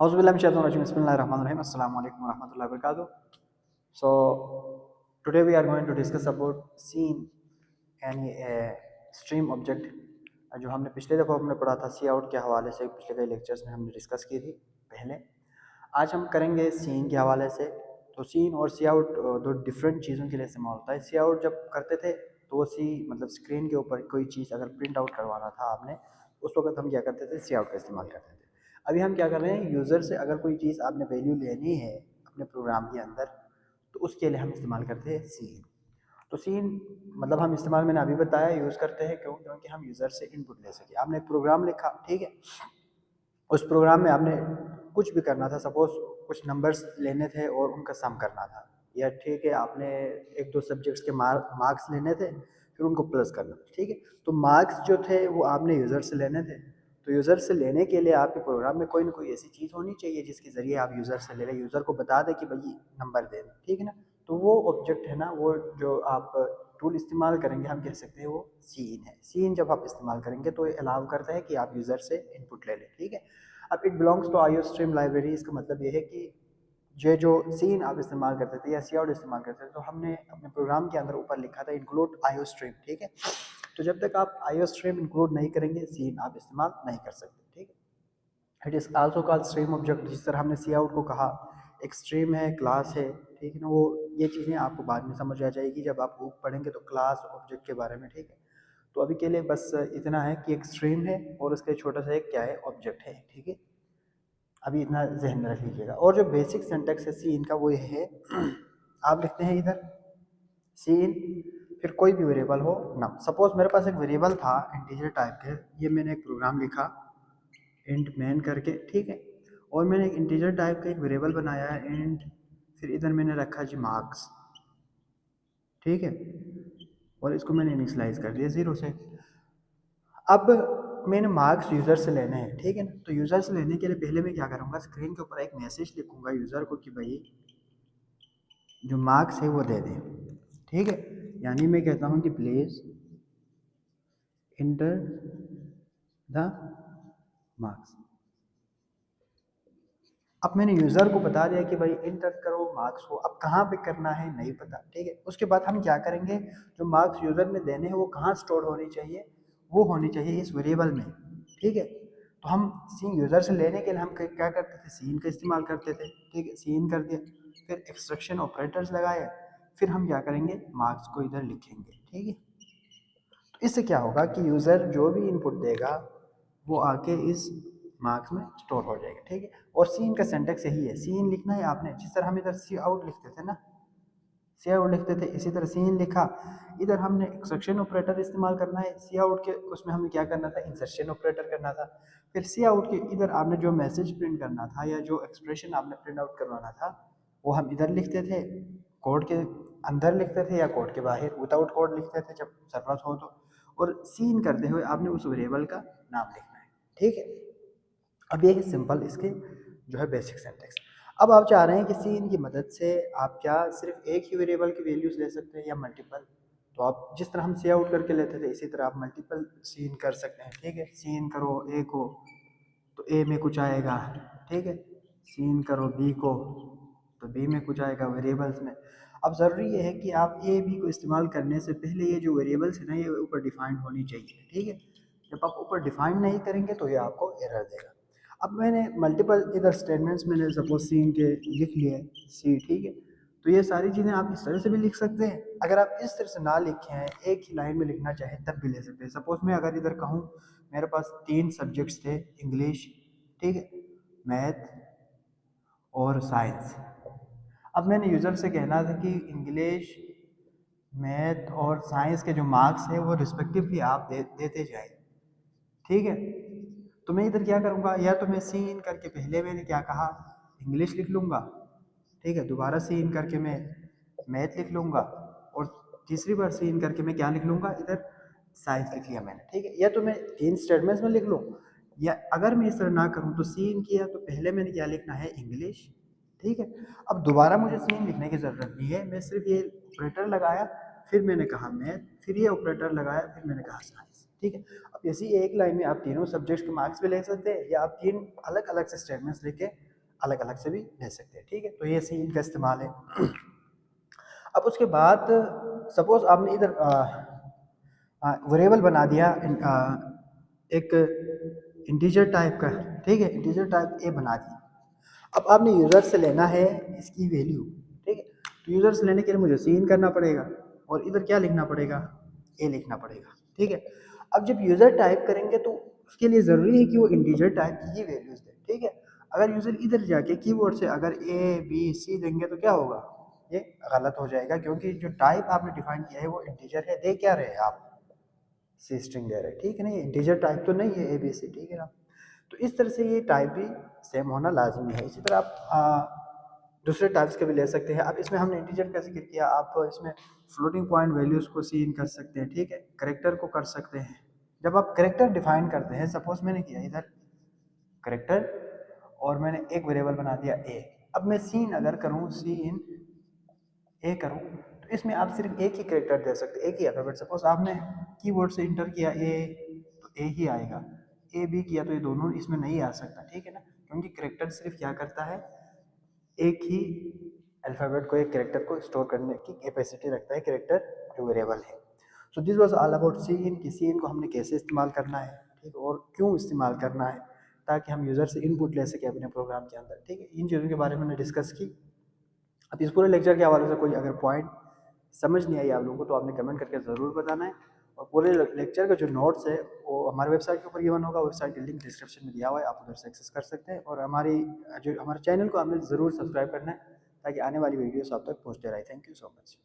Bismillahirrahmanirrahim. Assalamu alaikum warahmatullahi wabarakatuh. So today we are going to discuss about scene यानी stream object जो हमने पिछले दफ़ा हमने पढ़ा था सी आउट के हवाले से पिछले कई लेक्चर्स में हमने डिस्कस की थी पहले। आज हम करेंगे सीन के हवाले से। तो सीन और सी आउट दो डिफरेंट चीज़ों के लिए इस्तेमाल होता है। सी आउट जब करते थे तो वो सी मतलब स्क्रीन के ऊपर कोई चीज़ अगर प्रिंट आउट करवाना था आपने, उस वक्त हम क्या करते थे, सी आउट का इस्तेमाल करते थे। अभी हम क्या कर रहे हैं, यूज़र से अगर कोई चीज़ आपने वैल्यू लेनी है अपने प्रोग्राम के अंदर, तो उसके लिए हम इस्तेमाल करते हैं सीन। तो सीन मतलब हम इस्तेमाल मैंने अभी बताया यूज़ करते हैं क्यों, क्योंकि हम यूज़र से इनपुट ले सके। आपने एक प्रोग्राम लिखा, ठीक है, उस प्रोग्राम में आपने कुछ भी करना था, सपोज कुछ नंबर्स लेने थे और उनका सम करना था, या ठीक है आपने एक दो सब्जेक्ट्स के मार्क्स लेने थे फिर उनको प्लस करना था, ठीक है। तो मार्क्स जो थे वो आपने यूज़र से लेने थे, तो यूज़र से लेने के लिए आपके प्रोग्राम में कोई ना कोई ऐसी चीज़ होनी चाहिए जिसके ज़रिए आप यूज़र से ले लें, यूज़र को बता दें कि भाई नंबर दे दें, ठीक है ना। तो वो ऑब्जेक्ट है ना, वो जो आप टूल इस्तेमाल करेंगे हम कह सकते हैं वो सीन है। सीन जब आप इस्तेमाल करेंगे तो ये अलाउ करता है कि आप यूज़र से इनपुट ले लें, ठीक है। अब it belongs to IO stream library. इसका मतलब ये है कि ये जो सीन आप इस्तेमाल करते थे या सी आउट इस्तेमाल करते थे, तो हमने अपने प्रोग्राम के अंदर ऊपर लिखा था इंक्लूड आईओ स्ट्रीम, ठीक है। तो जब तक आप आईओ स्ट्रीम इंक्लूड नहीं करेंगे सीन आप इस्तेमाल नहीं कर सकते, ठीक है। It is also called stream object. जिस तरह हमने सी आउट को कहा एक स्ट्रीम है, क्लास है, ठीक है ना। वो ये चीज़ें आपको बाद में समझ आ जाएगी जब आप बुक पढ़ेंगे तो क्लास ऑब्जेक्ट के बारे में, ठीक है। तो अभी के लिए बस इतना है कि एक स्ट्रीम है और उसका छोटा सा एक क्या है, ऑब्जेक्ट है, ठीक है। अभी इतना जहन में रख लीजिएगा। और जो बेसिक सिंटेक्स है सीन का वो ये है आप लिखते हैं इधर सीन, फिर कोई भी वेरिएबल हो ना। सपोज मेरे पास एक वेरिएबल था इंटीजर टाइप के, ये मैंने एक प्रोग्राम लिखा इंट मैन करके, ठीक है। और मैंने एक इंटीजर टाइप का एक वेरिएबल बनाया है इंट, फिर इधर मैंने रखा जी मार्क्स, ठीक है। और इसको मैंने इनिशियलाइज कर दिया 0 से। अब मैंने मार्क्स यूज़र से लेने हैं, ठीक है ना। तो यूज़र से लेने के लिए पहले मैं क्या करूँगा, स्क्रीन के ऊपर एक मैसेज लिखूँगा यूज़र को कि भाई जो मार्क्स है वो दे दें, ठीक है। यानी मैं कहता हूँ कि प्लीज़ इंटर द मार्क्स। अब मैंने यूज़र को बता दिया कि भाई इंटर करो मार्क्स को, अब कहाँ पे करना है नहीं पता, ठीक है। उसके बाद हम क्या करेंगे, जो मार्क्स यूज़र ने देने हैं वो कहाँ स्टोर होनी चाहिए, वो होनी चाहिए इस वेरिएबल में, ठीक है। तो हम सीन यूज़र से लेने के लिए हम क्या करते थे, सीन का इस्तेमाल करते थे, ठीक है। सीन कर दिया, फिर एक्सट्रैक्शन ऑपरेटर्स लगाए, फिर हम क्या करेंगे, मार्क्स को इधर लिखेंगे, ठीक है। तो इससे क्या होगा कि यूज़र जो भी इनपुट देगा वो आके इस मार्क्स में स्टोर हो जाएगा, ठीक है। और सीन का सिंटेक्स यही है, सीन लिखना है आपने, जिस तरह हम इधर सी आउट लिखते थे ना, सी आउट लिखते थे, इसी तरह सीन लिखा। इधर हमने एक्सट्रैक्शन ऑपरेटर इस्तेमाल करना है, सी आउट के उसमें हमें क्या करना था, इंसर्शन ऑपरेटर करना था। फिर सी आउट के इधर आपने जो मैसेज प्रिंट करना था या जो एक्सप्रेशन आपने प्रिंट आउट करवाना था वो हम इधर लिखते थे, कोड के अंदर लिखते थे या कोड के बाहर विदाउट कोड लिखते थे जब ज़रूरत हो तो। और सीन करते हुए आपने उस वेरिएबल का नाम लिखना है, ठीक है। अब ये है सिंपल इसके जो है बेसिक सिंटेक्स। अब आप चाह रहे हैं कि सीन की मदद से आप क्या सिर्फ एक ही वेरिएबल की वैल्यूज ले सकते हैं या मल्टीपल। तो आप जिस तरह हम सी आउट करके लेते थे इसी तरह आप मल्टीपल सीन कर सकते हैं, ठीक है। सीन करो ए को तो ए में कुछ आएगा, ठीक है। सीन करो बी को तो बी में कुछ आएगा वेरिएबल्स में। अब ज़रूरी ये है कि आप ए बी को इस्तेमाल करने से पहले ये जो वेरिएबल्स है ना ये ऊपर डिफाइंड होनी चाहिए, ठीक है। जब आप ऊपर डिफाइन नहीं करेंगे तो ये आपको एरर देगा। अब मैंने मल्टीपल इधर स्टेटमेंट्स मैंने सपोज सीन के लिख लिए सी, ठीक है। तो ये सारी चीज़ें आप इस तरह से भी लिख सकते हैं। अगर आप इस तरह से ना लिखे हैं, एक ही लाइन में लिखना चाहे तब भी ले सकते हैं। सपोज मैं अगर इधर कहूँ मेरे पास 3 सब्जेक्ट्स थे, इंग्लिश, ठीक है, मैथ और साइंस। अब मैंने यूज़र से कहना था कि इंग्लिश, मैथ और साइंस के जो मार्क्स हैं वो रिस्पेक्टिवली आप देते जाएं, ठीक है। तो मैं इधर क्या करूँगा, या तो मैं सी इन करके पहले मैंने क्या कहा इंग्लिश लिख लूँगा, ठीक है। दोबारा सी इन करके मैं मैथ लिख लूँगा और तीसरी बार सी इन करके मैं क्या लिख लूँगा, इधर साइंस लिख लिया मैंने, ठीक है। या तो मैं 3 स्टेटमेंट्स में लिख लूँ, या अगर मैं इस तरह ना करूँ तो सी इन किया तो पहले मैंने क्या लिखना है, इंग्लिश, ठीक है। अब दोबारा मुझे सी इन लिखने की ज़रूरत नहीं है, मैं सिर्फ ये ऑपरेटर लगाया, फिर मैंने कहा मैथ, फिर ये ऑपरेटर लगाया, फिर मैंने कहा साइंस, ठीक है। अब इसी एक लाइन में आप तीनों सब्जेक्ट्स के मार्क्स भी ले सकते हैं या आप 3 अलग अलग से स्टेटमेंट्स लेके अलग अलग से भी ले सकते हैं, ठीक है। तो ये सी इन का इस्तेमाल है। अब उसके बाद सपोज आपने इधर वेरिएबल बना दिया एक इंटीजर टाइप का, ठीक है, इंटीजर टाइप ए बना दी। अब आपने यूज़र से लेना है इसकी वैल्यू, ठीक है। तो यूज़र से लेने के लिए मुझे सीन करना पड़ेगा और इधर क्या लिखना पड़ेगा, ए लिखना पड़ेगा, ठीक है। अब जब यूज़र टाइप करेंगे तो उसके लिए ज़रूरी है कि वो इंटीजर टाइप की ही वैल्यूज़ दे, ठीक है। अगर यूज़र इधर जाके कीबोर्ड से अगर ए बी सी देंगे तो क्या होगा, ये गलत हो जाएगा, क्योंकि जो टाइप आपने डिफाइन किया है वो इंटीजर है। दे क्या रहे आप, सी स्ट्रिंग दे रहे हैं, ठीक है ना। ये इंटीजर टाइप तो नहीं है ए बी सी, ठीक है ना। तो इस तरह से ये टाइप भी सेम होना लाजमी है। इसी तरह आप दूसरे टाइप्स के भी ले सकते हैं। अब इसमें हमने इंटीजर का जिक्र किया, आप इसमें फ्लोटिंग पॉइंट वैल्यूज़ को सीन कर सकते हैं, ठीक है, करेक्टर को कर सकते हैं। जब आप करेक्टर डिफाइन करते हैं, सपोज मैंने किया इधर करेक्टर और मैंने एक वेरिएबल बना दिया ए। अब मैं सीन अगर करूँ, सी इन ए करूँ, तो इसमें आप सिर्फ एक ही करेक्टर दे सकते हैं, एक ही अल्फाबेट। सपोज आपने कीबोर्ड से इंटर किया ए, तो ए ही आएगा। ए बी किया तो ये दोनों इसमें नहीं आ सकता, ठीक है ना, क्योंकि करेक्टर सिर्फ क्या करता है, एक ही अल्फ़ाबेट को, एक कैरेक्टर को स्टोर करने की कैपेसिटी रखता है कैरेक्टर जो वेरिएबल है। So this was all about cin, कि सी इन को हमने कैसे इस्तेमाल करना है, ठीक, और क्यों इस्तेमाल करना है, ताकि हम यूज़र से इनपुट ले सकें अपने प्रोग्राम के अंदर, ठीक है। इन चीज़ों के बारे में हमने डिस्कस की। अब इस पूरे लेक्चर के हवाले से कोई अगर पॉइंट समझ नहीं आई आप लोगों को तो आपने कमेंट करके ज़रूर बताना है। और पूरे लेक्चर का जो नोट्स है वो हमारे वेबसाइट के ऊपर गिवन होगा, वेबसाइट का लिंक डिस्क्रिप्शन में दिया हुआ है, आप उधर से एक्सेस कर सकते हैं। और हमारे चैनल को आपने ज़रूर सब्सक्राइब करना है ताकि आने वाली वीडियोस आप तक पहुँचते रहे। Thank you so much.